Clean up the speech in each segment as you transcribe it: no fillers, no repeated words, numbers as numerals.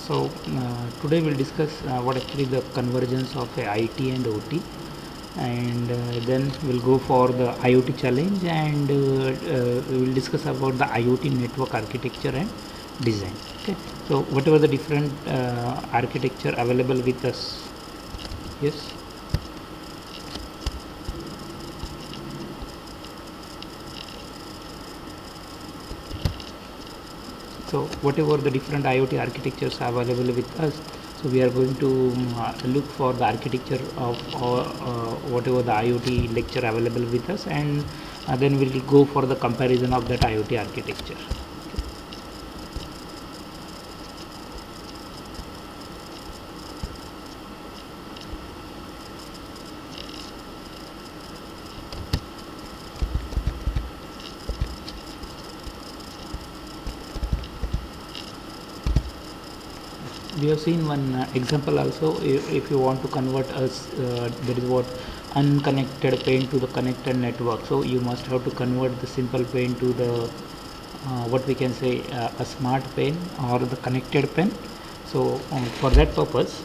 Today we'll discuss what actually the convergence of a IT and OT, and then we'll go for the IoT challenge, and we will discuss about the IoT network architecture and design. Okay, so whatever the different architecture available with us. Yes. So whatever the different IoT architectures are available with us, so we are going to look for the architecture of whatever the IoT lecture available with us, and then we'll go for the comparison of that IoT architecture. We have seen one example also. If you want to convert us, that is what unconnected pane to the connected network, so you must have to convert the simple pane to the what we can say a smart pane or the connected pane. So for that purpose,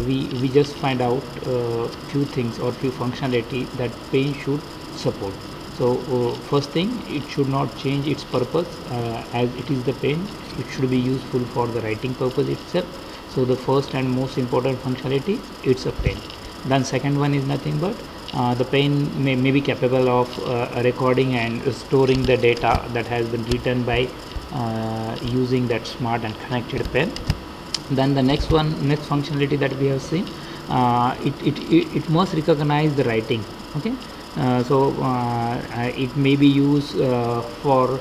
we just find out few things or few functionality that pane should support. So first thing, it should not change its purpose, as it is the pen. It should be useful for the writing purpose itself. So the first and most important functionality, it's a pen. Then second one is nothing but the pen may be capable of recording and storing the data that has been written by using that smart and connected pen. Then the next functionality that we have seen, it must recognize the writing. Okay. It may be used for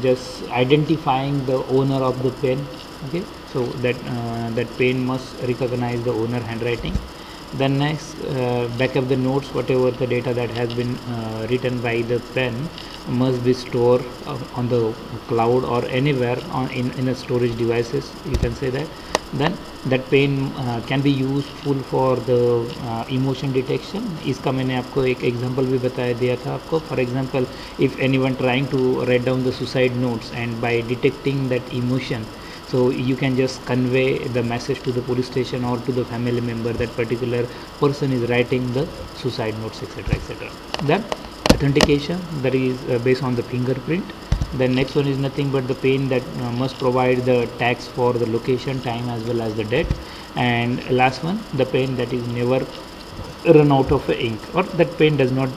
just identifying the owner of the pen. Okay, so that pen must recognize the owner handwriting. Then next, backup the notes, whatever the data that has been written by the pen must be stored on the cloud or anywhere in a storage devices, you can say that. Then that pen can be useful for the emotion detection. इसका मैंने आपको एक example भी बताया दिया था आपको. For example, if anyone trying to write down the suicide notes, and by detecting that emotion, so you can just convey the message to the police station or to the family member that particular person is writing the suicide notes, etc., etc. Then authentication, that is based on the fingerprint. The next one is nothing but the pen that must provide the tags for the location, time, as well as the date. And last one, the pen that is never run out of ink, or that pen does not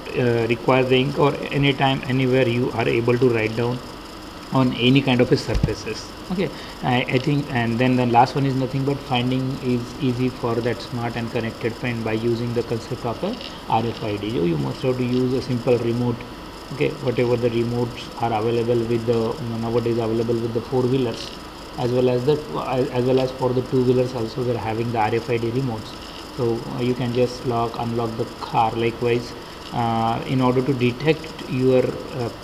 require the ink, or anytime, anywhere you are able to write down on any kind of a surfaces. Okay, I think. And then the last one is nothing but finding is easy for that smart and connected pen by using the concept of a RFID. You must have to use a simple remote. Okay, whatever the remotes are available with the nowadays available with the four-wheelers, as well as for the two-wheelers also, they're having the RFID remotes. So you can just unlock the car. Likewise, in order to detect your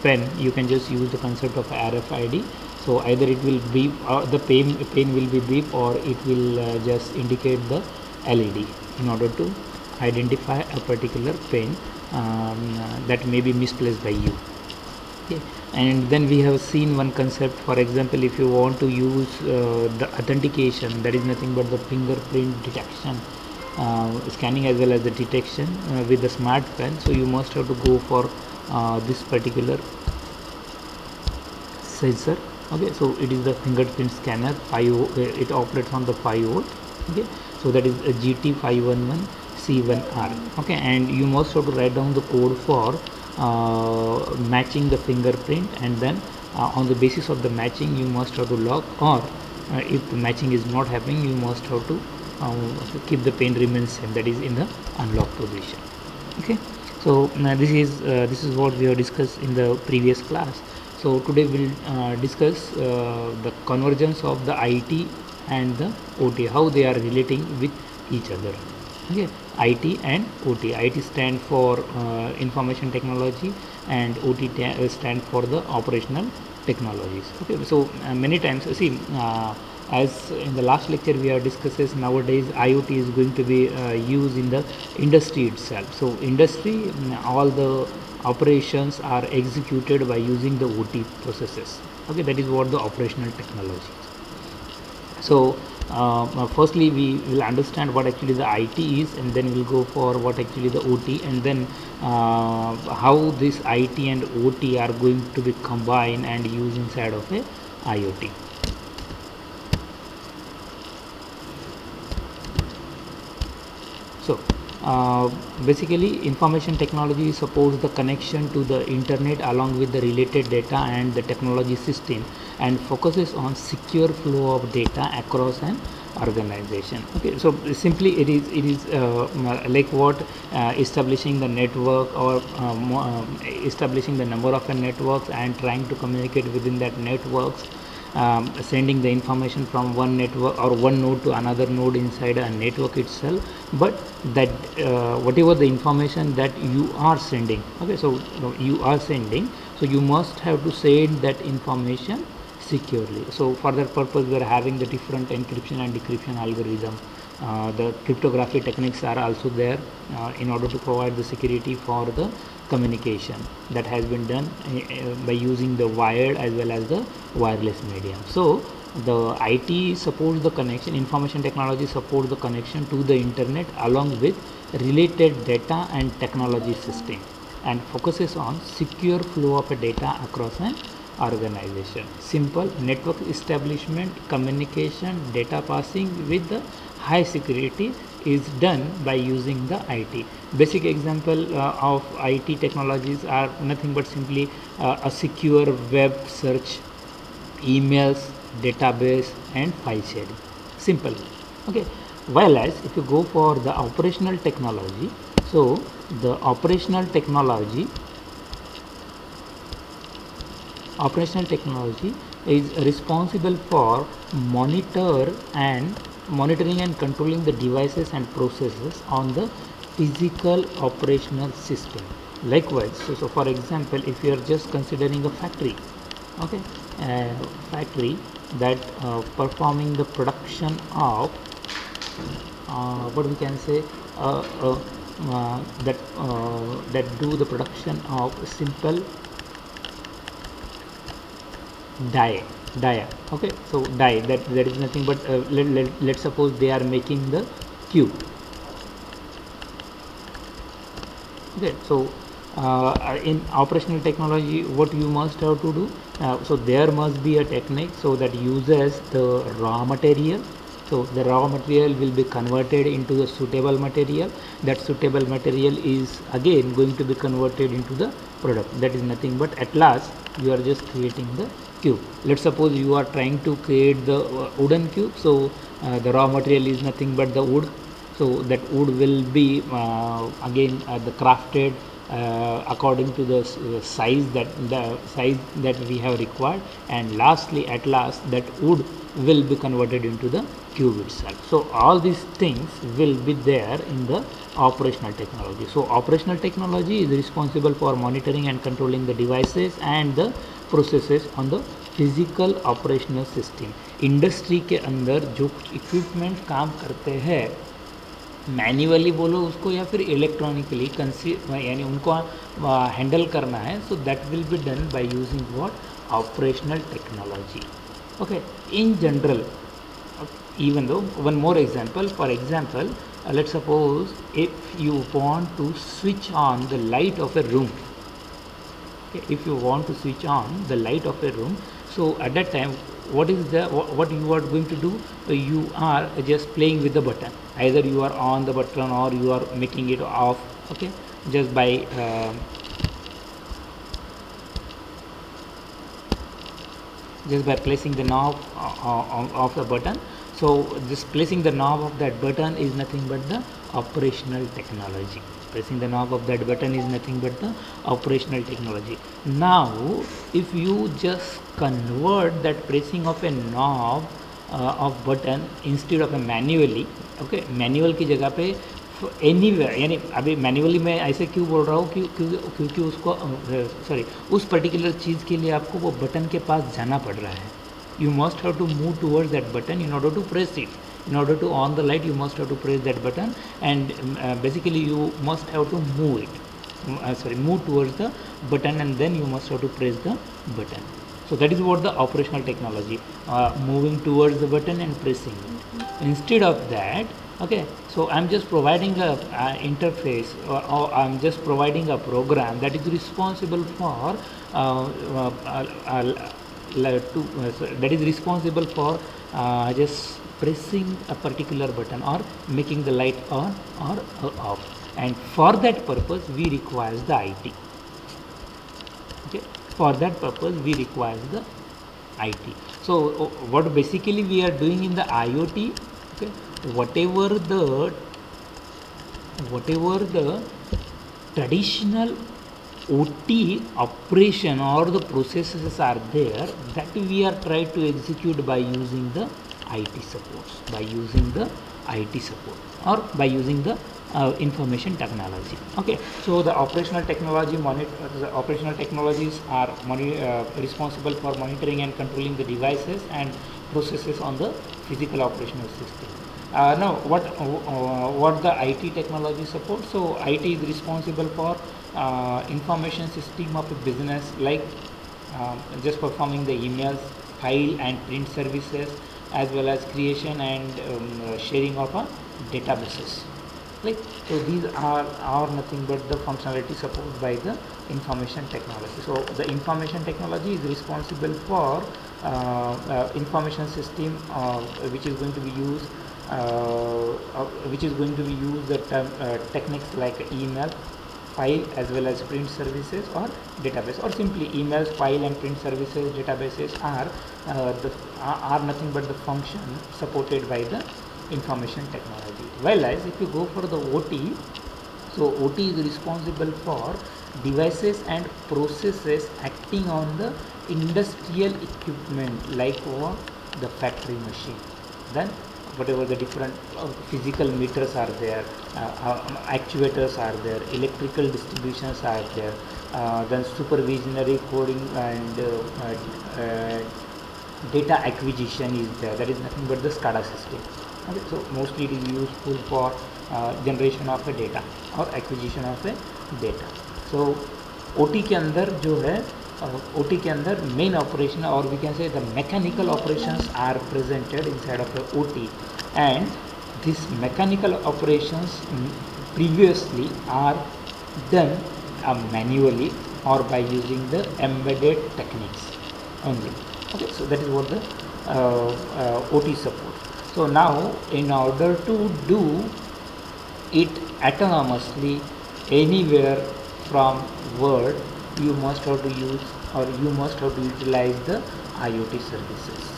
pen, you can just use the concept of RFID. So either it will beep, or the pen will be beep, or it will just indicate the LED in order to identify a particular pen that may be misplaced by you. Okay. And then we have seen one concept. For example, if you want to use the authentication, that is nothing but the fingerprint detection, scanning, as well as the detection with the smart pen. So you must have to go for this particular sensor. Okay, so it is the fingerprint scanner. It operates on the 5 volt. Okay, so that is a GT511 C1R. Okay, and you must have to write down the code for matching the fingerprint, and then on the basis of the matching, you must have to lock, or if the matching is not happening, you must have to keep the pen remains same, that is in the unlock position. Okay, so this is what we have discussed in the previous class. So today we'll discuss the convergence of the IT and the OT, how they are relating with each other. Okay, IT and OT. IT stand for information technology, and OT stand for the operational technologies. Okay, so many times, see, as in the last lecture we have discussed, nowadays IoT is going to be used in the industry itself. So industry, all the operations are executed by using the OT processes. Okay, that is what the operational technology is. So firstly we will understand what actually the IT is, and then we'll go for what actually the OT, and then how this IT and OT are going to be combined and used inside of a IoT. So basically information technology supports the connection to the internet along with the related data and the technology system, and focuses on secure flow of data across an organization. Okay, so simply it is like what establishing the network, or establishing the number of networks and trying to communicate within that networks, sending the information from one network or one node to another node inside a network itself. But that whatever the information that you are sending, okay, so you are sending, so you must have to send that information securely. So for that purpose we are having the different encryption and decryption algorithm. The cryptography techniques are also there in order to provide the security for the communication that has been done by using the wired as well as the wireless medium. So the IT supports the connection, information technology supports the connection to the internet along with related data and technology system, and focuses on secure flow of data across an organization. Simple network establishment, communication, data passing with the high security is done by using the IT. Basic example of IT technologies are nothing but simply a secure web search, emails, database and file sharing. Simple. Okay. While as if you go for the operational technology, so the operational technology is responsible for monitoring and controlling the devices and processes on the physical operational system. Likewise, so for example, if you are just considering a factory, okay, factory that performing the production of what we can say that do the production of simple die. Okay, so die, that is nothing but let's suppose they are making the cube. Okay, so in operational technology what you must have to do, so there must be a technique so that uses the raw material. So the raw material will be converted into a suitable material. That suitable material is again going to be converted into the product. That is nothing but at last you are just creating the cube. Let's suppose you are trying to create the wooden cube. So the raw material is nothing but the wood. So that wood will be again the crafted according to the size that we have required, and lastly at last that wood will be converted into the cube itself. So all these things will be there in the operational technology. So operational technology is responsible for monitoring and controlling the devices and the processes on the physical operational system. Industry के अंदर जो equipment काम करते हैं manually बोलो उसको या फिर इलेक्ट्रॉनिकली यानी उनको हैंडल करना है, so that will be done by using what operational technology. Okay, in general even though one more example, for example let's suppose if you want to switch on the light of a room, okay, if you want to switch on the light of a room, so at that time what is the what you are going to do, you are just playing with the button, either you are on the button or you are making it off, okay, just by placing the knob of the button. So just placing the knob of that button is nothing but the operational technology. Pressing the knob of that button is nothing but the operational technology. Now if you just convert that pressing of a knob of button instead of a manually, okay, manual की जगह पे anywhere, यानी अभी manually मैं ऐसे क्यों बोल रहा हूँ क्योंकि उसको सॉरी उस पर्टिकुलर चीज़ के लिए आपको वो बटन के पास जाना पड़ रहा है. You must have to move towards that button in order to press it. In order to on the light, you must have to press that button, and basically you must have to move it. Move towards the button, and then you must have to press the button. So that is what the operational technology, moving towards the button and pressing it. Instead of that, okay, so I'm just providing a interface, or I'm just providing a program that is responsible for that is responsible for just pressing a particular button or making the light on or off, and for that purpose we require the IT. Okay, for that purpose we require the IT. So what basically we are doing in the IoT, okay, whatever the traditional OT operation or the processes are there, that we are trying to execute by using the IT supports, or by using the information technology. Okay, so the operational technologies are responsible for monitoring and controlling the devices and processes on the physical operational system. Now, what the IT technology supports? So IT is responsible for information system of a business, like just performing the emails, file and print services, as well as creation and sharing of databases. Like, so these are nothing but the functionality supported by the information technology. So the information technology is responsible for information system which is going to be used the techniques like email, file, as well as print services or database, or simply emails, file and print services, databases are nothing but the function supported by the information technology. Whereas if you go for the OT, so OT is responsible for devices and processes acting on the industrial equipment, like the factory machine, then whatever the different physical meters are there, actuators are there, electrical distributions are there, then supervisionary coding and data acquisition is there. That is nothing but the SCADA system. Okay, so mostly it is useful for generation of a data or acquisition of a data. So OT के अंदर जो है, OT के अंदर main operation, or we can say the mechanical operations are presented inside of a OT, and these mechanical operations previously are done manually or by using the embedded techniques only. Okay, so that is what the OT supports. So now, in order to do it autonomously anywhere from world, you must have to use, or you must have to utilize the IoT services,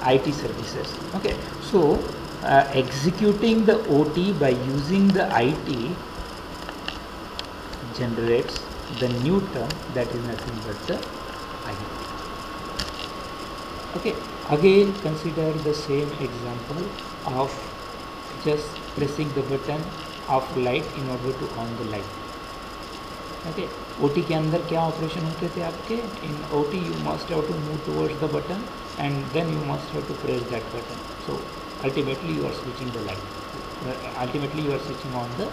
IT services. Okay, so executing the OT by using the IT generates the new term that is nothing but the IoT. Okay, again consider the same example of just pressing the button of light in order to on the light. Okay, OT के अंदर क्या operation होते थे आपके? In OT you must have to move towards the button and then you must have to press that button. So ultimately you are switching the light. Ultimately you are switching on the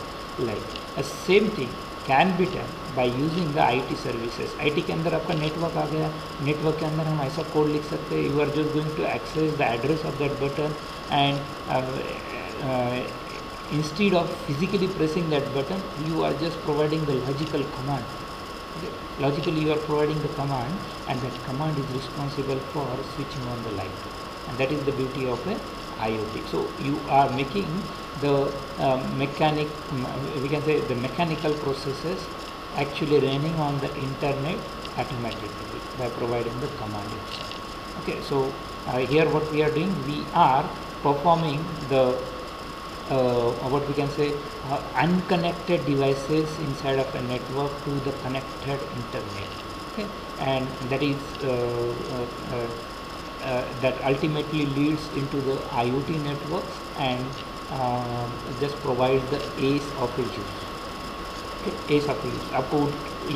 light. The same thing can be done by using the IT services. IT के अंदर आपका network आ गया, network के अंदर हम ऐसा code लिख सकते हैं, you are just going to access the address of that button, and instead of physically pressing that button, you are just providing the logical command. Okay. Logically you are providing the command, and that command is responsible for switching on the light, and that is the beauty of a IoT. So you are making the we can say the mechanical processes actually running on the internet automatically by providing the command itself. Okay, so here what we are doing, we are performing the what we can say unconnected devices inside of a network to the connected internet. Okay, and that is that ultimately leads into the IoT networks and just provides the ease of a use. Okay, ease of use. आपको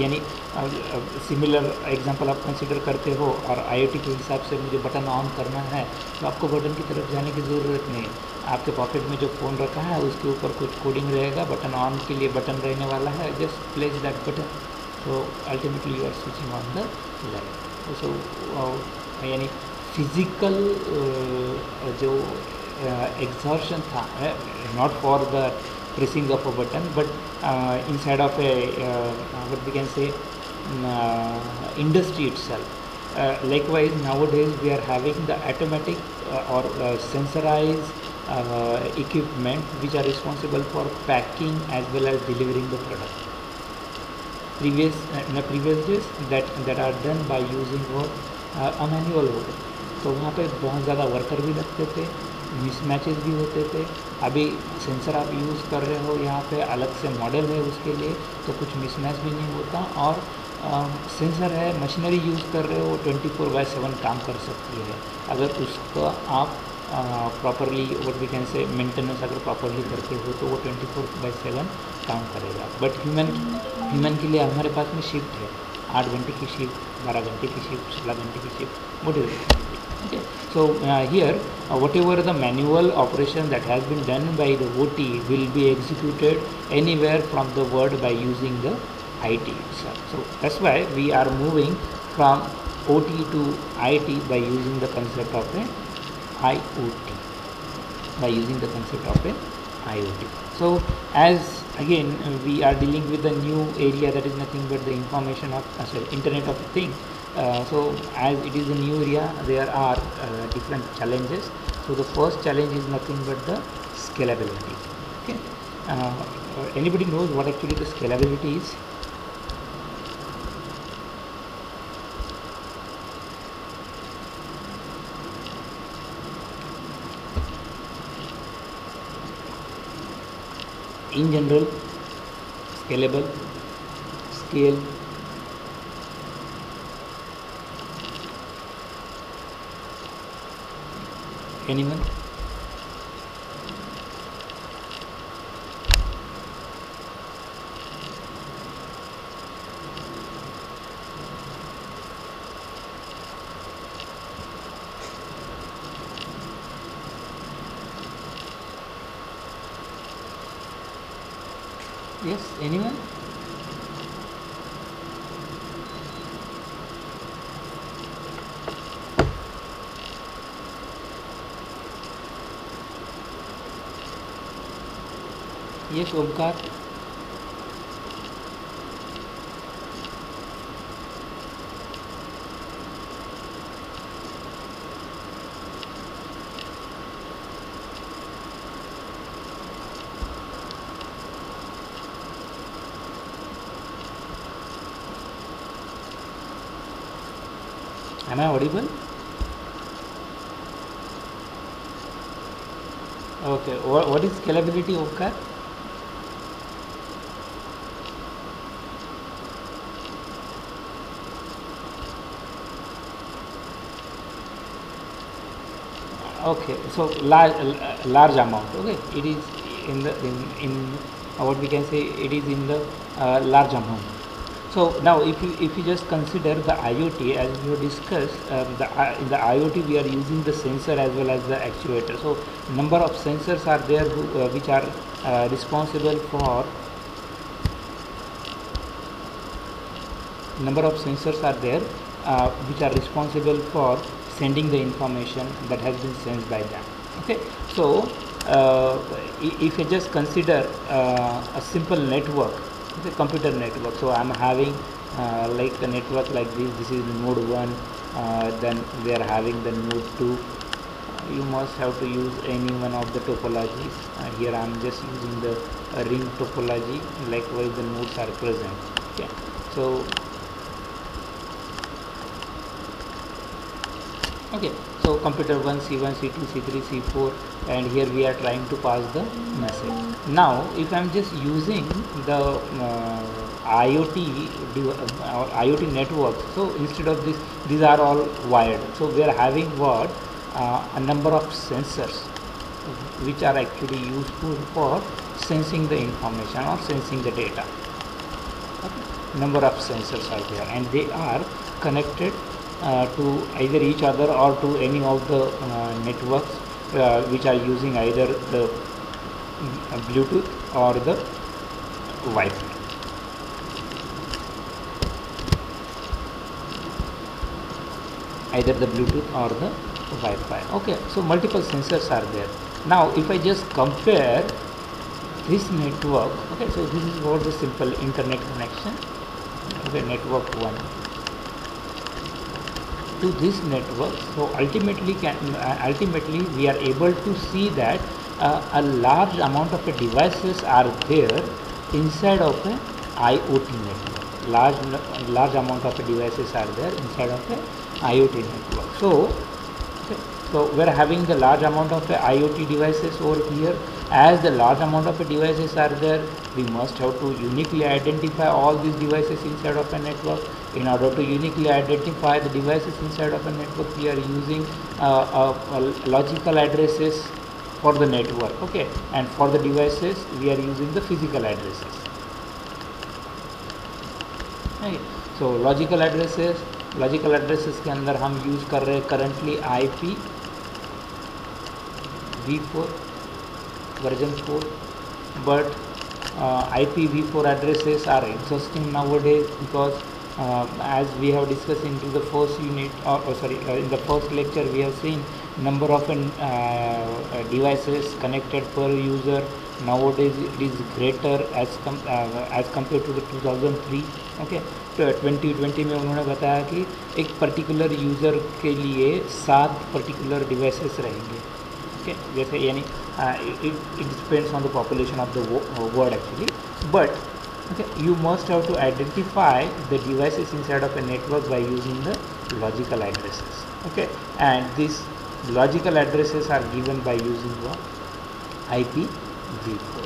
यानी similar example आप consider करते हो और IoT के हिसाब से मुझे बटन ऑन करना है, तो आपको बटन की तरफ जाने की ज़रूरत नहीं। आपके पॉकेट में जो फ़ोन रखा है उसके ऊपर कुछ कोडिंग रहेगा, बटन ऑन के लिए बटन रहने वाला है, just place that button, so ultimately you are switching on the light. सो यानी फिजिकल जो exertion था, not for the pressing of a button, but inside of a what we can say industry itself. Likewise, nowadays we are having the automatic or sensorized equipment which are responsible for packing as well as delivering the product. In the previous days that are done by using what a manual way. तो वहाँ पे बहुत ज़्यादा worker भी लगते थे, मिसमैचेस भी होते थे. अभी सेंसर आप यूज़ कर रहे हो, यहाँ पे अलग से मॉडल है उसके लिए, तो कुछ मिसमैच भी नहीं होता. और सेंसर है, मशीनरी यूज़ कर रहे हो, 24/7 काम कर सकती है अगर उसका आप properly what we can say maintenance अगर प्रॉपरली करते हो तो वो 24/7 काम करेगा. बट ह्यूमन के लिए हमारे पास में शिफ्ट है, 8 घंटे की शिफ्ट, 12 घंटे की शिफ्ट, 16 घंटे की shift, whatever. Okay, so here whatever the manual operation that has been done by the OT will be executed anywhere from the world by using the IT itself. So that's why we are moving from OT to IT by using the concept of a IoT, by using the concept of a IoT. So as again we are dealing with a new area that is nothing but the information of Internet of Things. So as it is a new area, there are different challenges. So the first challenge is nothing but the scalability. Okay, anybody knows what actually the scalability is? In general, scalable, scale. Anyone? Yes, anyone? Yes, Omkar. Am I audible? Okay. What is scalability, Omkar? Okay, so large amount. Okay, it is in the in what we can say, it is in the large amount. So now if you just consider the IoT as we have discussed, in the IoT we are using the sensor as well as the actuator. So number of sensors are there which are responsible for sending the information that has been sensed by them. Okay, so if you just consider a simple network, it's a computer network. So I'm having like a network like this is node 1, then we are having the node 2. You must have to use any one of the topologies. Here I'm just using the ring topology. Likewise the nodes are present. Okay, so okay, so computer 1, C1, C2, C3, C4, and here we are trying to pass the message. Now if I'm just using the IoT networks, so instead of this, these are all wired. So we are having what a number of sensors which are actually useful for sensing the information or sensing the data. Okay. Number of sensors are there, and they are connected to either each other or to any of the networks which are using either the Bluetooth or the Wi-Fi. either the Bluetooth or the Wi-Fi. Okay, so multiple sensors are there. Now if I just compare this network, okay, so this is what the simple internet connection, okay, network 1 to this network. So ultimately we are able to see that a large amount of devices are there inside of a IoT network. Large amount of devices are there inside of a IoT network. So we're having the large amount of IoT devices over here. As the large amount of devices are there, we must have to uniquely identify all these devices inside of a network. In order to uniquely identify the devices inside of a network, we are using logical addresses for the network, okay, and for the devices we are using the physical addresses, right? So logical addresses के अंदर हम use कर रहे हैं currently IPv4 version 4, but IPv4 addresses are exhausting nowadays because as we have discussed into the first unit in the first lecture, we have seen number of devices connected per user nowadays it is greater as compared to the 2003. okay, तो 2020 में उन्होंने बताया कि एक particular user के लिए 7 particular devices रहेंगे, okay, जैसे यानी it depends on the population of the world actually, but okay, you must have to identify the devices inside of a network by using the logical addresses, okay, and these logical addresses are given by using what IPv4.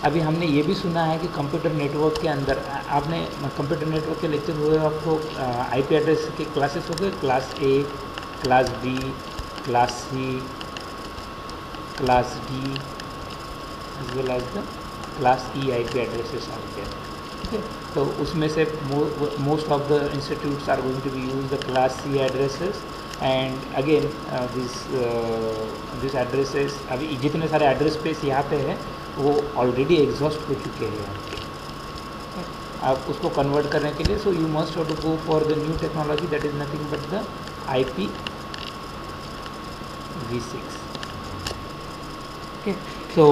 अभी हमने ये भी सुना है कि computer network के अंदर आपने कंप्यूटर नेटवर्क के लेक्चर हुए आपको आईपी एड्रेस के क्लासेस हो गए, class A, class B, class C, class D as well as the class E IP addresses are there, okay, तो उसमें से most of the institutes are going to be use the class C addresses and again this addresses अभी जितने सारे address space यहाँ पे है वो ऑलरेडी एग्जॉस्ट हो चुके हैं यहाँ पे, आप उसको कन्वर्ट करने के लिए so you must have to go for the new technology that is nothing but the IPv6, okay. So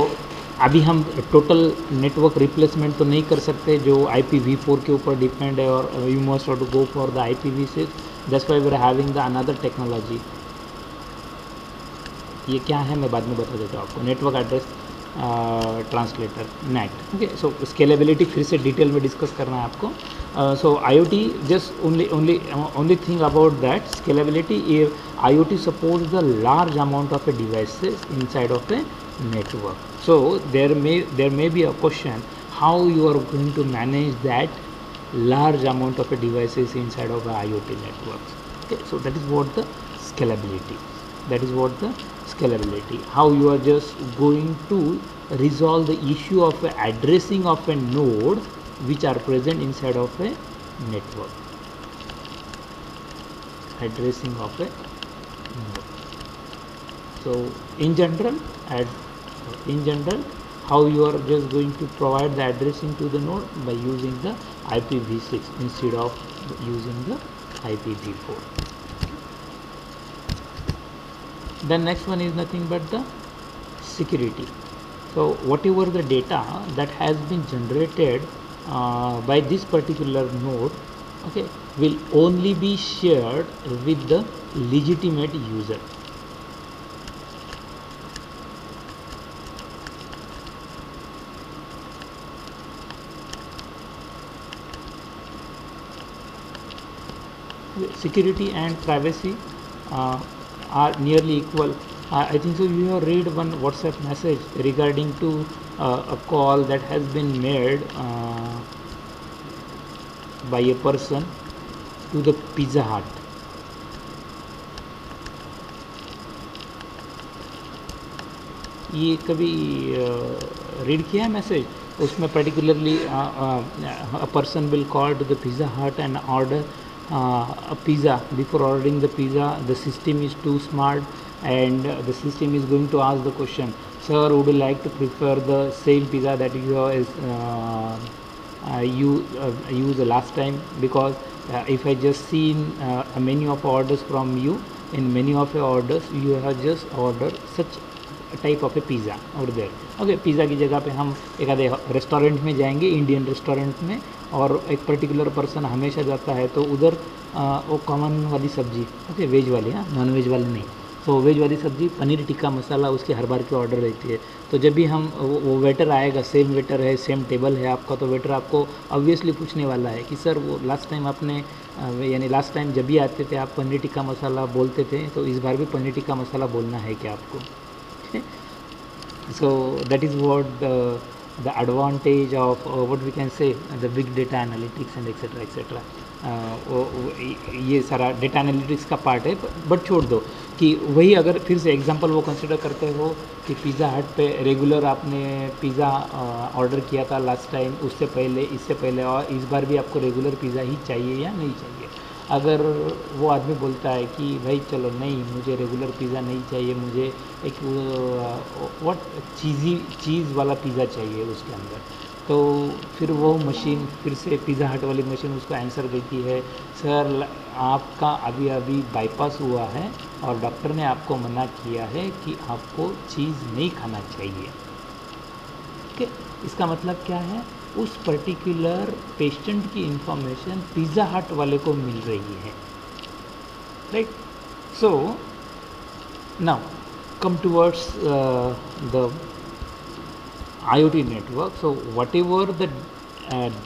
अभी हम टोटल नेटवर्क रिप्लेसमेंट तो नहीं कर सकते जो IPv4 के ऊपर डिपेंड है और you must have to go for the IPv6, that's why we are having the another technology. ये क्या है मैं बाद में बता देता हूँ आपको, network address translator NAT, okay. So scalability फिर से डिटेल में डिस्कस करना है आपको। So IoT just only thing about that scalability, IoT supports the large amount of a devices inside of a network. So there may be a question how you are going to manage that large amount of devices inside of a IoT networks. Okay, so that is what the scalability. How you are just going to resolve the issue of addressing of a node which are present inside of a network. Addressing of a node. So in general, how you are just going to provide the addressing to the node by using the IPv6 instead of using the IPv4. The next one is nothing but the security. So whatever the data that has been generated by this particular node, okay, will only be shared with the legitimate user. Security and privacy are nearly equal. I think so you have read one WhatsApp message regarding to a call that has been made by a person to the Pizza Hut. ये कभी read किया है message? उसमें particularly a person will call to the Pizza Hut and order a pizza. Before ordering the pizza, the system is too smart and the system is going to ask the question, sir, would you like to prefer the same pizza that you used last time, because if I just seen a menu of orders from you, in many of your orders you have just ordered such type of A pizza और देर okay pizza की जगह पे हम एक आधे restaurant में जाएंगे, Indian restaurant में, और एक पर्टिकुलर पर्सन हमेशा जाता है तो उधर वो कॉमन वाली सब्जी ओके वेज वाली, हाँ नॉन वेज वाली नहीं, तो वेज वाली सब्जी पनीर टिक्का मसाला उसकी हर बार की ऑर्डर रहती है। तो जब भी हम वो वेटर आएगा, सेम वेटर है, सेम टेबल है आपका, तो वेटर आपको ऑब्वियसली पूछने वाला है कि सर वो लास्ट टाइम आपने यानी लास्ट टाइम जब भी आते थे आप पनीर टिक्का मसाला बोलते थे, तो इस बार भी पनीर टिक्का मसाला बोलना है क्या आपको? So that is what the advantage of what we can say the big data analytics and etc etc. ये सारा डेटा एनालिटिक्स का पार्ट है, बट छोड़ दो कि वही अगर फिर से एग्जांपल वो कंसिडर करते हो कि पिज़्ज़ा हट पे रेगुलर आपने पिज़्ज़ा ऑर्डर किया था लास्ट टाइम, उससे पहले इससे पहले, और इस बार भी आपको रेगुलर पिज़्ज़ा ही चाहिए या नहीं चाहिए। अगर वो आदमी बोलता है कि भाई चलो नहीं मुझे रेगुलर पिज़्ज़ा नहीं चाहिए, मुझे एक व्हाट चीज़ वाला पिज़्ज़ा चाहिए उसके अंदर, तो फिर वो मशीन फिर से पिज़्ज़ा हट वाली मशीन उसको आंसर देती है, सर आपका अभी अभी बाईपास हुआ है और डॉक्टर ने आपको मना किया है कि आपको चीज़ नहीं खाना चाहिए। ओके, इसका मतलब क्या है, उस पर्टिकुलर पेशेंट की इंफॉर्मेशन पिज़्ज़ा हट वाले को मिल रही है, right. So now come towards the IoT network. So whatever the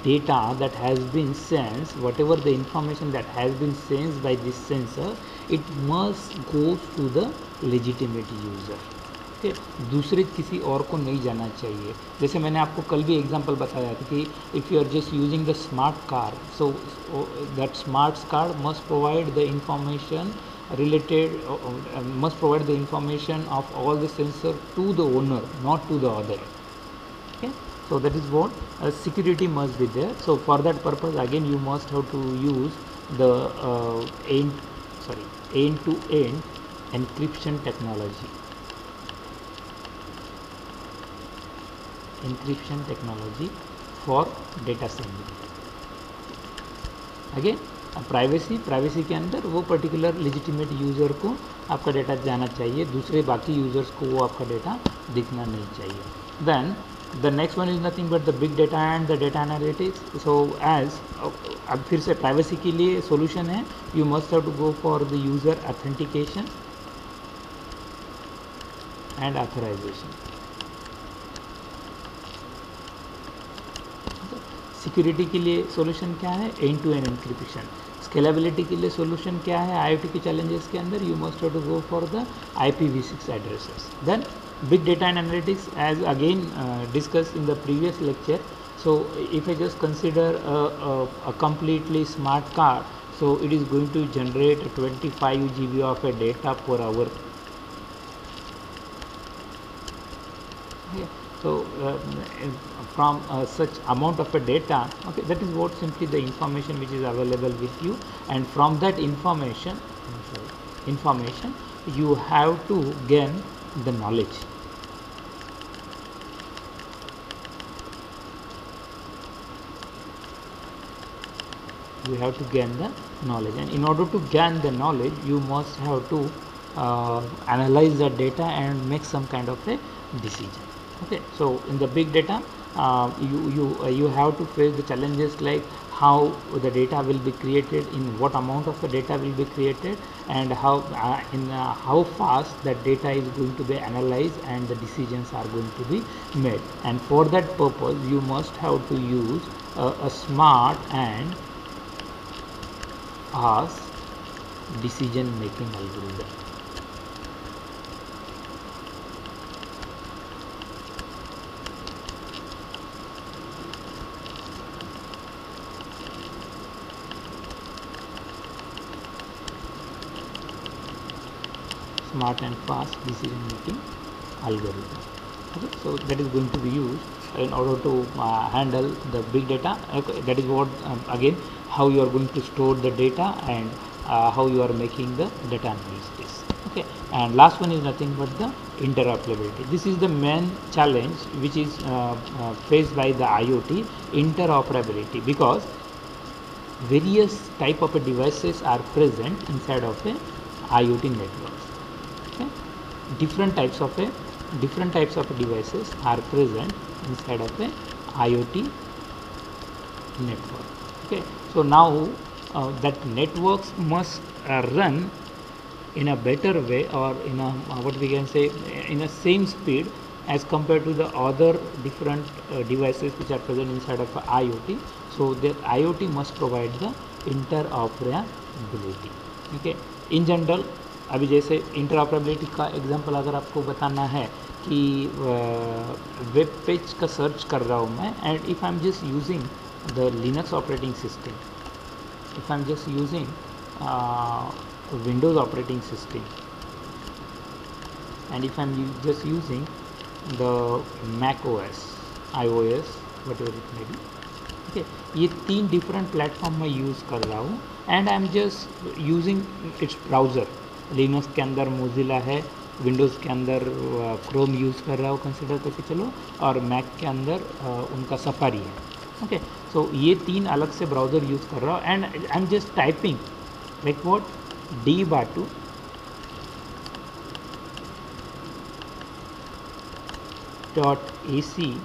data that has been sensed, whatever the information that has been sensed by this sensor, it must go to the legitimate user. Okay? दूसरे किसी और को नहीं जाना चाहिए। जैसे मैंने आपको कल भी एग्जांपल बताया था कि if you are just using the smart car, so that smart car must provide the information related must provide the information of all the sensor to the owner, not to the other. Okay, so that is what security must be there. So for that purpose again you must have to use the end to end encryption technology for data sending. Again privacy के अंदर वो particular legitimate user को आपका data जाना चाहिए, दूसरे बाकी users को वो आपका डेटा दिखना नहीं चाहिए। Then the next one is nothing but the big data and the data analytics. So as अब फिर से प्राइवेसी के लिए सॉल्यूशन है, you must have to go for the user authentication and authorization. Security के लिए सॉल्यूशन क्या है, end to end encryption. Scalability के लिए सॉल्यूशन क्या है, IoT के चैलेंजेस के अंदर you must have to go for the IPv6 addresses. Then big data and analytics as again discuss in the previous lecture. So if I just consider a completely smart car, so it is going to generate 25 GB of a data per hour. Okay. So from such amount of a data, okay, that is what simply the information which is available with you, and from that information you have to gain the knowledge. You have to gain the knowledge, and in order to gain the knowledge you must have to analyze the data and make some kind of a decision. Okay, so in the big data you have to face the challenges like how the data will be created, in what amount of the data will be created, and how fast that data is going to be analyzed and the decisions are going to be made. And for that purpose you must have to use a smart and fast decision making algorithm. Smart and fast decision making algorithm. Okay, so that is going to be used in order to handle the big data. Okay, that is what again how you are going to store the data and how you are making the data analysis. Okay, and last one is nothing but the interoperability. This is the main challenge which is faced by the IoT, interoperability, because various type of devices are present inside of a IoT networks. Okay? Different types of devices are present inside of a IoT network. Okay, so now that networks must run in a better way, or in a what we can say, in a same speed as compared to the other different devices which are present inside of a IoT. So the IoT must provide the interoperability. Okay, in general, अभी जैसे interoperability का example अगर आपको बताना है कि web page का search कर रहा हूँ मैं, and if I am just using the Linux operating system, if I'm just using Windows operating system, and if I'm just using the Mac OS, iOS, whatever it may be, okay, ये तीन different platform मैं use कर रहा हूँ, and I'm just using its browser. Linux के अंदर Mozilla है, Windows के अंदर क्रोम यूज़ कर रहा हूँ कंसिडर करके चलो, और मैक के अंदर उनका सफारी है. ओके, सो ये तीन अलग से ब्राउज़र यूज़ कर रहा हूँ, and I am just typing like what dbatu .ac.in,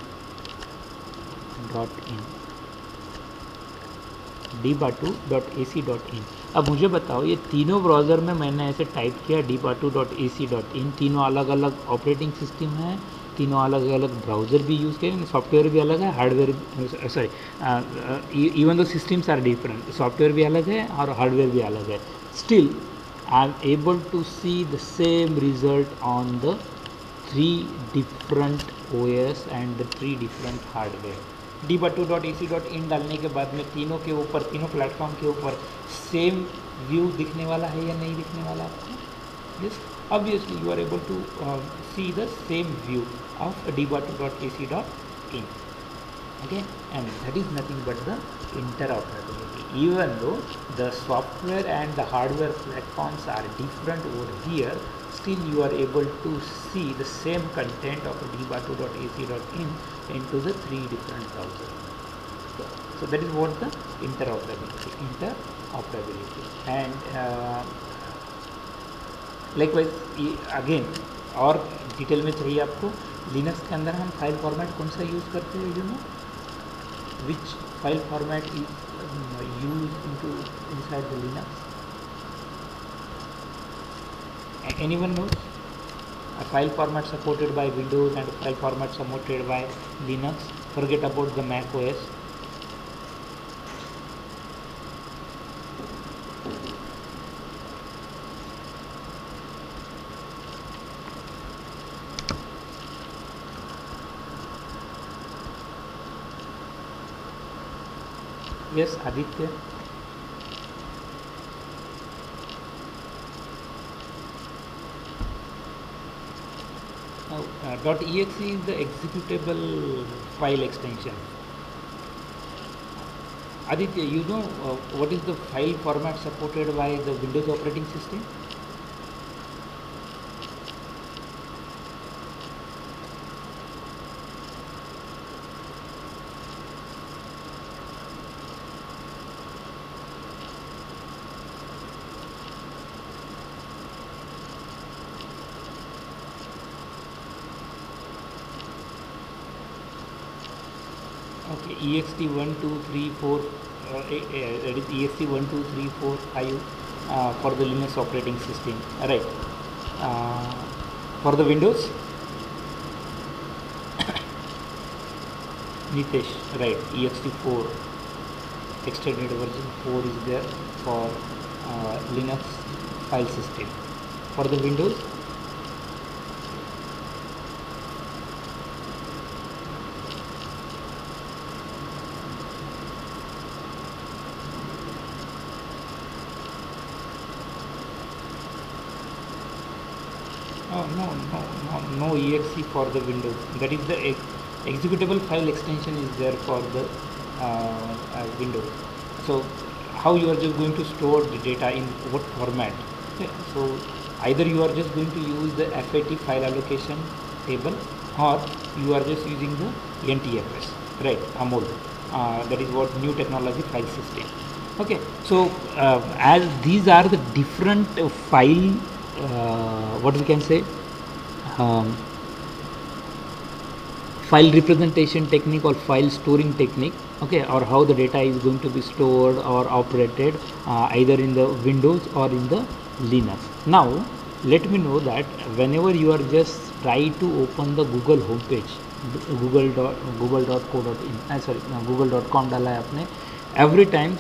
dbatu.ac.in. अब मुझे बताओ, ये तीनों ब्राउज़र में मैंने ऐसे टाइप किया dbatu.ac.in, तीनों अलग अलग ऑपरेटिंग सिस्टम है, तीनों अलग अलग ब्राउज़र भी यूज़ किए, सॉफ्टवेयर भी अलग है, हार्डवेयर सॉरी इवन दो सिस्टम्स आर डिफरेंट, सॉफ्टवेयर भी अलग है और हार्डवेयर भी अलग है, still I am able to see the same result on the 3 different OS and the 3 different hardware. dbatu.ac.in डालने के बाद में तीनों के ऊपर, तीनों प्लेटफॉर्म के ऊपर सेम व्यू दिखने वाला है या नहीं दिखने वाला आपको? Yes, obviously you are able to see the same view of dbatu.ac.in. Okay, and that is nothing but the interoperability. Even though the software and the hardware platforms are different over here, still you are able to see the same content of dbatu.ac.in into the 3 different browsers. So that is what the interoperability. And likewise again और detail में चाहिए आपको, Linux के अंदर हम file format कौन सा use करते हैं, you know which file format is use inside the Linux? Anyone knows? A file format supported by Windows and a file format supported by Linux. Forget about the Mac OS. Yes, Aditya. Now, .exe is the executable file extension. Aditya, you know what is the file format supported by the Windows operating system? Okay, ext1234, that is ext12345 for the Linux operating system, right? For the Windows, Nitesh, right? ext4 extended version 4 is there for Linux file system. For the Windows, no exe for the Windows. That is the executable file extension is there for the Windows. So how you are just going to store the data in what format? Okay. So either you are just going to use the FAT file allocation table, or you are just using the NTFS, right? AMOL. That is what new technology file system. Okay, so as these are the different file, what we can say, um, file representation technique or file storing technique, okay, or how the data is going to be stored or operated either in the Windows or in the Linux. Now let me know that whenever you are just try to open the Google homepage, google.co.in, sorry, google.com डाला है आपने, every times,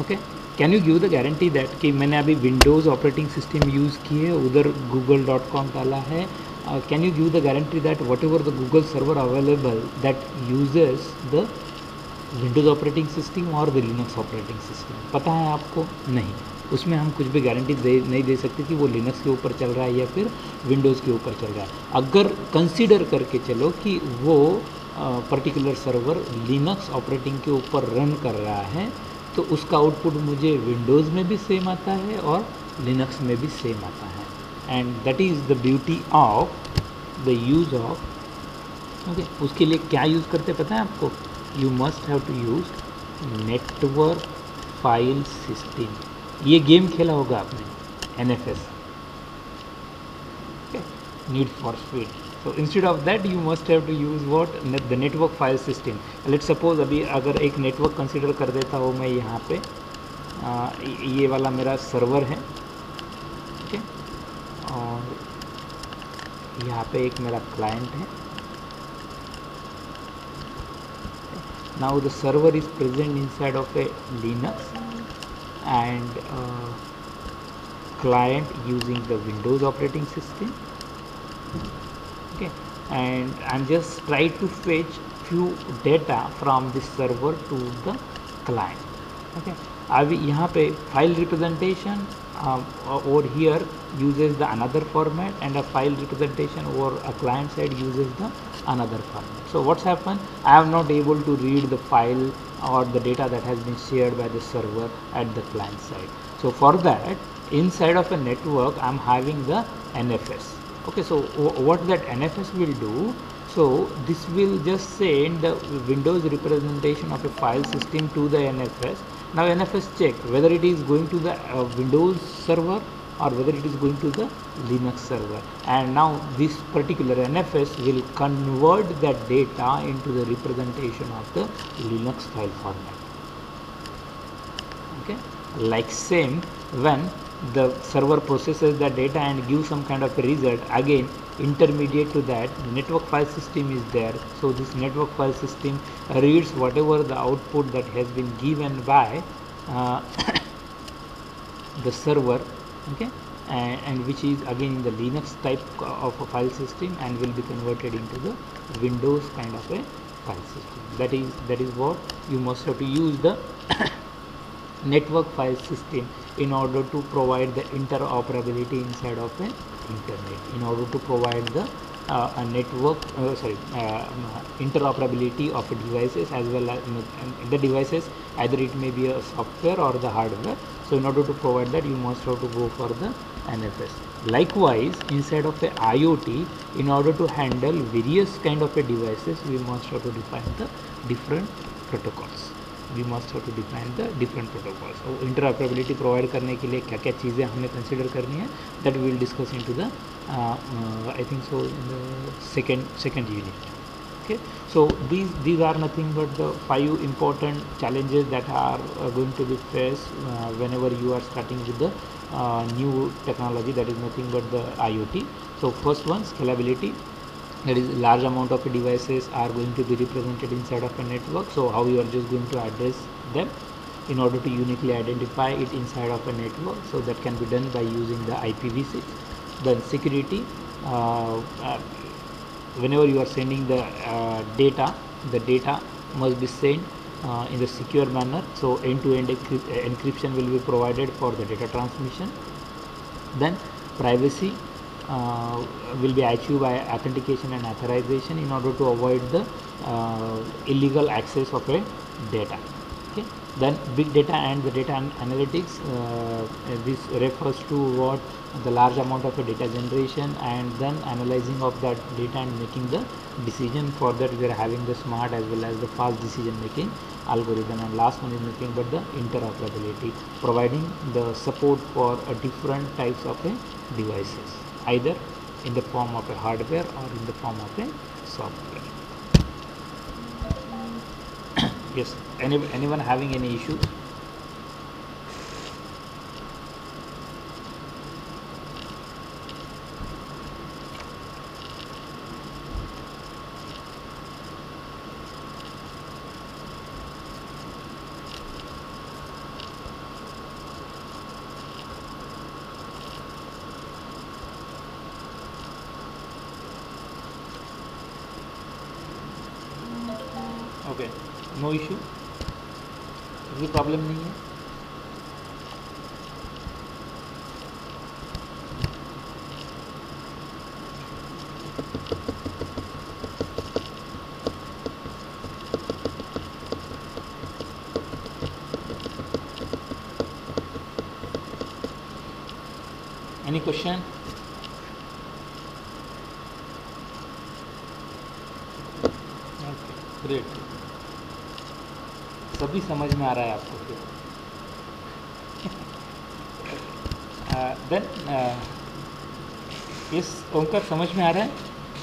okay, can you give the guarantee that कि मैंने अभी Windows operating system use किए, उधर google.com डाला है, can you give the guarantee that whatever the Google server available that uses the Windows operating system और the Linux operating system? पता है आपको? नहीं, उसमें हम कुछ भी गारंटी नहीं दे सकते कि वो लिनक्स के ऊपर चल रहा है या फिर विंडोज़ के ऊपर चल रहा है। अगर कंसीडर करके चलो कि वो पर्टिकुलर सर्वर लिनक्स ऑपरेटिंग के ऊपर रन कर रहा है, तो उसका आउटपुट मुझे विंडोज़ में भी सेम आता है और लिनक्स में भी सेम आता है। And that is the beauty of the use of, okay, उसके लिए क्या यूज़ करते पता है आपको? You must have to use network file system. ये गेम खेला होगा आपने, NFS, need for speed. So instead of that you must have to use what, the network file system. Let's suppose अभी अगर एक नेटवर्क कंसिडर कर देता हूँ मैं यहाँ पे, ये वाला मेरा सर्वर है, ओके, और यहाँ पे एक मेरा क्लाइंट है। Now the server is present inside of a Linux and client using the Windows operating system. Okay, and I'm just try to fetch few data from this server to the client. Okay, अभी यहाँ पे file representation over here uses the another format, and a file representation over a client side uses the another format. So what's happened, I am not able to read the file or the data that has been shared by the server at the client side. So for that, inside of a network I'm having the NFS. Okay, so what that NFS will do, so this will just send the Windows representation of a file system to the NFS. Now NFS check whether it is going to the Windows server or whether it is going to the Linux server, and now this particular NFS will convert that data into the representation of the Linux file format. Okay, like same, when the server processes the data and gives some kind of a result, again intermediate to that network file system is there. So this network file system reads whatever the output that has been given by the server, okay, and which is again in the Linux type of a file system and will be converted into the Windows kind of a file system. That is what you must have to use the network file system in order to provide the interoperability inside of an internet, in order to provide the a network interoperability of devices as well as the devices, either it may be a software or the hardware. So in order to provide that, you must have to go for the NFS. Likewise, inside of a IoT, in order to handle various kind of a devices, we must have to define the different protocols. We must have to define the different protocols. So interoperability provide करने के लिए क्या क्या चीज़ें हमें consider करनी है, that we will discuss into the I think so in the second unit. Okay, so these are nothing but the 5 important challenges that are going to be faced whenever you are starting with the new technology, that is nothing but the IoT. So first one, scalability. That is, large amount of devices are going to be represented inside of a network. So how you are just going to address them in order to uniquely identify it inside of a network. So that can be done by using the IPv6. Then security, whenever you are sending the data must be sent in the secure manner. So end-to-end encryption will be provided for the data transmission. Then privacy will be achieved by authentication and authorization in order to avoid the illegal access of a data. Okay, Then big data and the data analytics, this refers to what the large amount of a data generation and then analyzing of that data and making the decision. For that we are having the smart as well as the fast decision making algorithm. And last one is nothing but the interoperability, providing the support for different types of devices, either in the form of a hardware or in the form of a software. Yes, anyone having any issues? Okay, no issue, कोई problem नहीं है। Any question? Okay, great, सभी समझ में आ रहा है आपको फिर। देन इस ओंकार समझ में आ रहा है?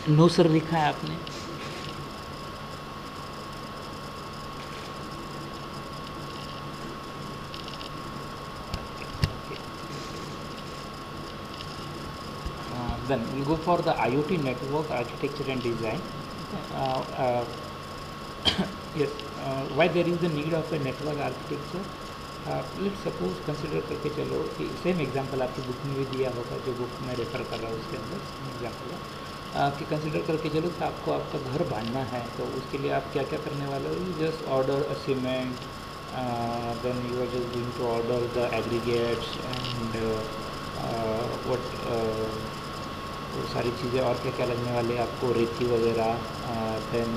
नो सर लिखा है आपने। Then we'll go for the IoT network architecture and design. Yes, why there is the need of a network architecture? Let's suppose consider करके चलो कि सेम एग्जांपल आपकी बुक में भी दिया होगा, जो बुक में रेफर कर रहा हूँ उसके अंदर एग्जांपल है कि कंसिडर करके चलो कि आपको आपका घर बांधना है, तो उसके लिए आप क्या क्या करने वाले हो? You just order a cement, then you are just going to order the aggregates and what वो सारी चीज़ें, और क्या क्या लगने वाले आपको, रेती वगैरह, देन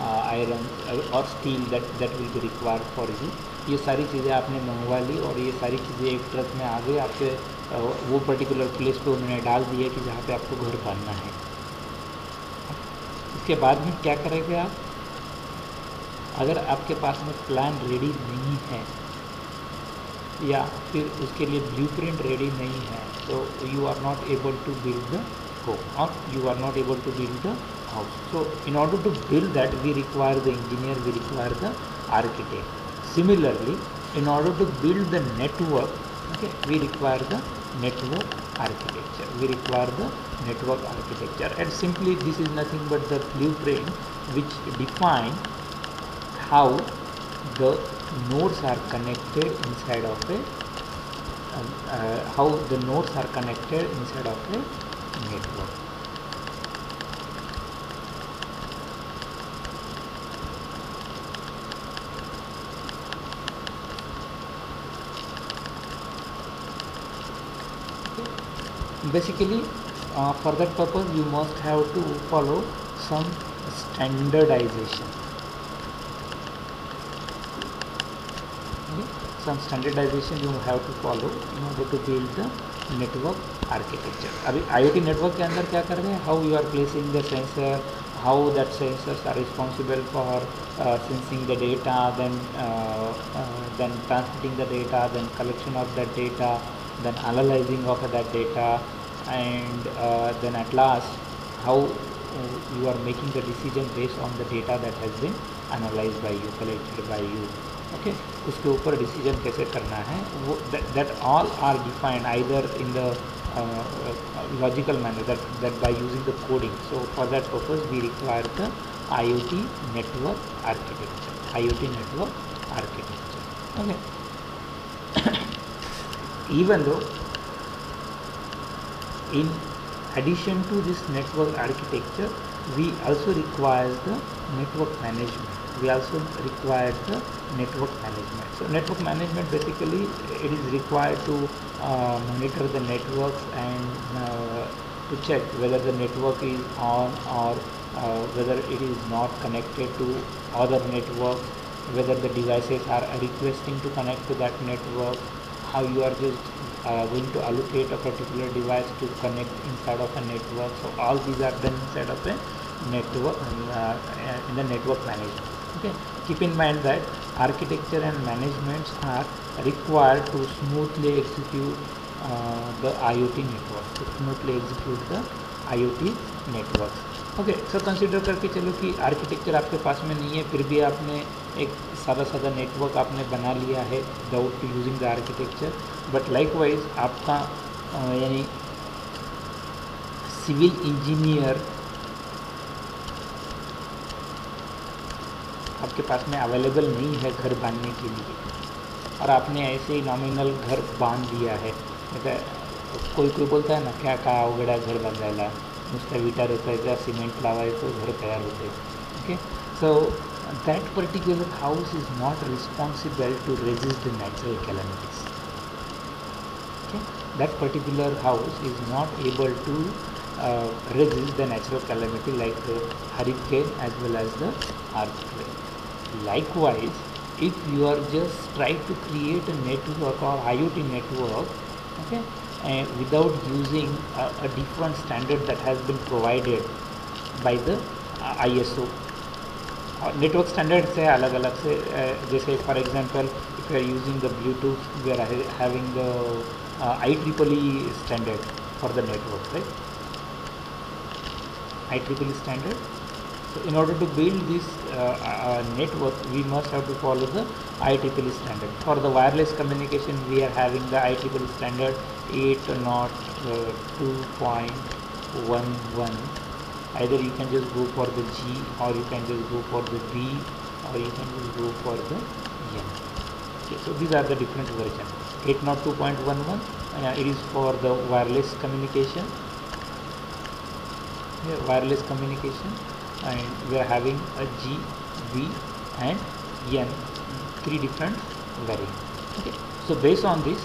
आयरन और steel that will be required for you. ये सारी चीज़ें आपने मंगवा ली और ये सारी चीज़ें एक ट्रक में आ गई आपके वो पर्टिकुलर प्लेस पे उन्होंने डाल दिया कि जहाँ पे आपको घर बांधना है। इसके बाद में क्या करेंगे आप? अगर आपके पास में प्लान रेडी नहीं है या फिर उसके लिए ब्लूप्रिंट रेडी नहीं है, तो you are not able to build the home or you are not able to build the house. So in order to build that, we require the engineer, we require the architect. Similarly, in order to build the network, okay, we require the network architecture, we require the network architecture. And simply this is nothing but the blueprint which define how the nodes are connected inside of a how the nodes are connected inside of a network. Basically, for that purpose you must have to follow some standardization. Some standardization you have to follow in order to build the network architecture. अभी IoT network के अंदर क्या कर रहे हैं? How you are placing the sensor, how that sensors are responsible for sensing the data, then transmitting the data, then collection of that data, then analyzing of that data, and then at last how you are making the decision based on the data that has been analyzed by you, collected by you. Okay, उसके ऊपर decision कैसे करना है, वो that all are defined either in the logical manner that by using the coding. So for that purpose we require the IoT network architecture. IoT network architecture. Okay. Even though in addition to this network architecture, we also require the network management. We also require the network management. So network management, basically it is required to monitor the networks and to check whether the network is on or whether it is not connected to other networks. whether the devices are requesting to connect to that network, how you are just going to allocate a particular device to connect inside of a network. So all these are done inside of a network in the network management. Okay, keep in mind that architecture and managements are required to smoothly execute the IoT network, to smoothly execute the IoT network. Okay, so consider करके चलो कि architecture आपके पास में नहीं है, फिर भी आपने एक सादा सादा नेटवर्क आपने बना लिया है without using the architecture, but likewise आपका यानी सिविल इंजीनियर आपके पास में अवेलेबल नहीं है घर बांधने के लिए, और आपने ऐसे ही नॉमिनल घर बांध दिया है. कोई कोई बोलता है ना, क्या का अवघड आहे घर बांधायला, नुसता विटा रचायचा, सिमेंट लावायचं, घर तयार होते. Okay, so that particular house is not responsible to resist the natural calamities. Okay, that particular house is not able to resist the natural calamity like the hurricane as well as the earthquake. Likewise, if you are just trying to create a network or IoT network, okay, without using a different standard that has been provided by the ISO, network standards है अलग अलग से. जैसे for example if you are using the Bluetooth, we are having the IEEE standard for the network, right? IEEE standard. So in order to build this network, we must have to follow the IEEE standard. For the wireless communication, we are having the IEEE standard 802.11. Either you can just go for the G, or you can just go for the B, or you can just go for the N. Okay, so these are the different versions. 802.11, it is for the wireless communication. Yeah, wireless communication, and we are having a G, B, and N, 3 different variants. Okay, so based on this,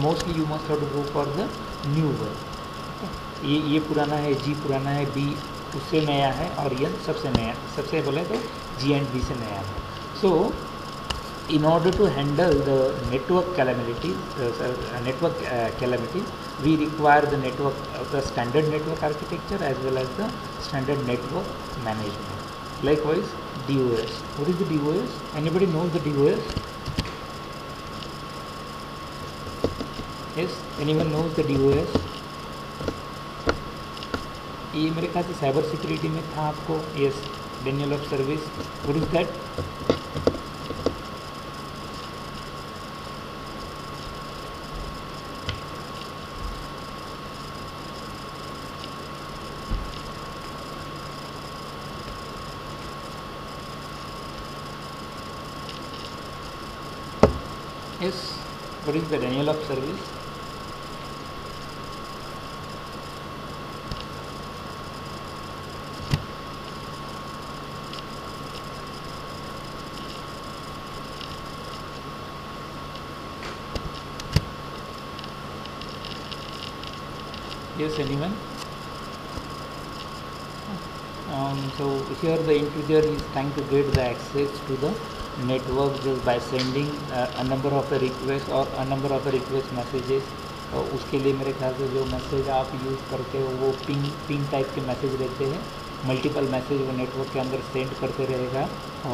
mostly you must have to go for the new one. Okay, ये पुराना है, G पुराना है, B उससे नया है, और N सबसे नया, सबसे बोले तो G and B से नया है. So in order to handle the network calamities, we require the standard network architecture as well as the standard network management. Likewise, DOS. What is the DOS? Anybody knows the DOS? Yes, anyone knows the DOS? ये मेरे ख्याल से cyber security में था आपको. Yes, Daniel of service. What is that? Yes, what is the denial of service? Yes, anyone? So here the intruder is trying to get the access to the network just by sending a number of requests or a number of request messages. तो उसके लिए मेरे ख्याल से जो message आप use करते हो वो पिंग टाइप के मैसेज रहते हैं. मल्टीपल मैसेज वो नेटवर्क के अंदर सेंड करते रहेगा,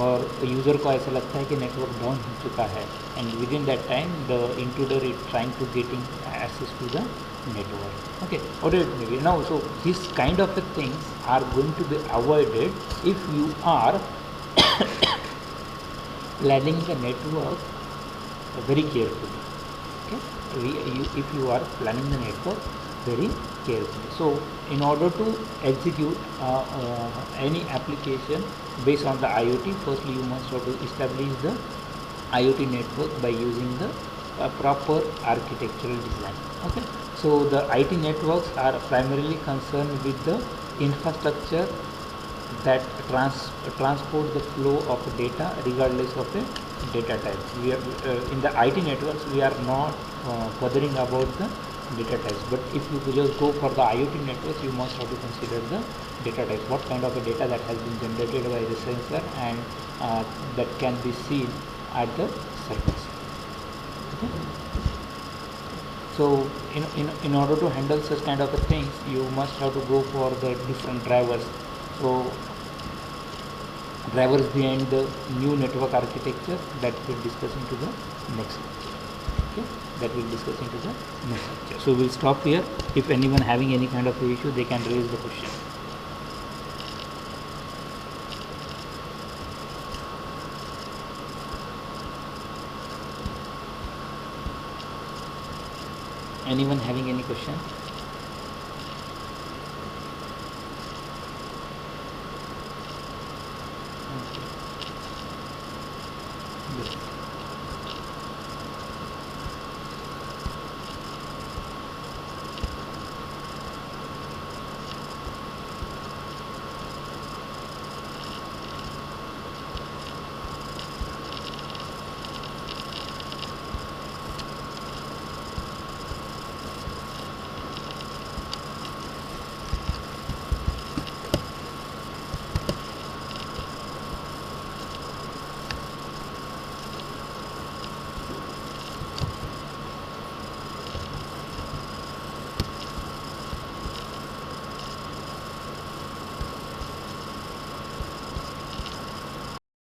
और यूज़र को ऐसा लगता है कि नेटवर्क डाउन हो चुका है, and with in that time the intruder is trying to getting access to the network. Okay, what it may be now. So this kind of things are going to be avoided if you are planning the network very carefully. Okay, if you are planning the network very carefully. So in order to execute any application based on the IoT, firstly you must have to establish the IoT network by using the proper architectural design. Okay, so the IT networks are primarily concerned with the infrastructure that transport the flow of data regardless of the data type. We are in the IT networks, we are not bothering about the data types. But if you just go for the IoT networks, you must have to consider the data types, what kind of a data that has been generated by the sensor and that can be seen at the surface. Okay. So in order to handle such kind of a things, you must have to go for the different drivers. So drivers behind the new network architecture that we'll discuss into the next lecture. Okay, that we'll discuss into the next lecture. So we'll stop here. If anyone having any kind of issue, they can raise the question. Anyone having any question?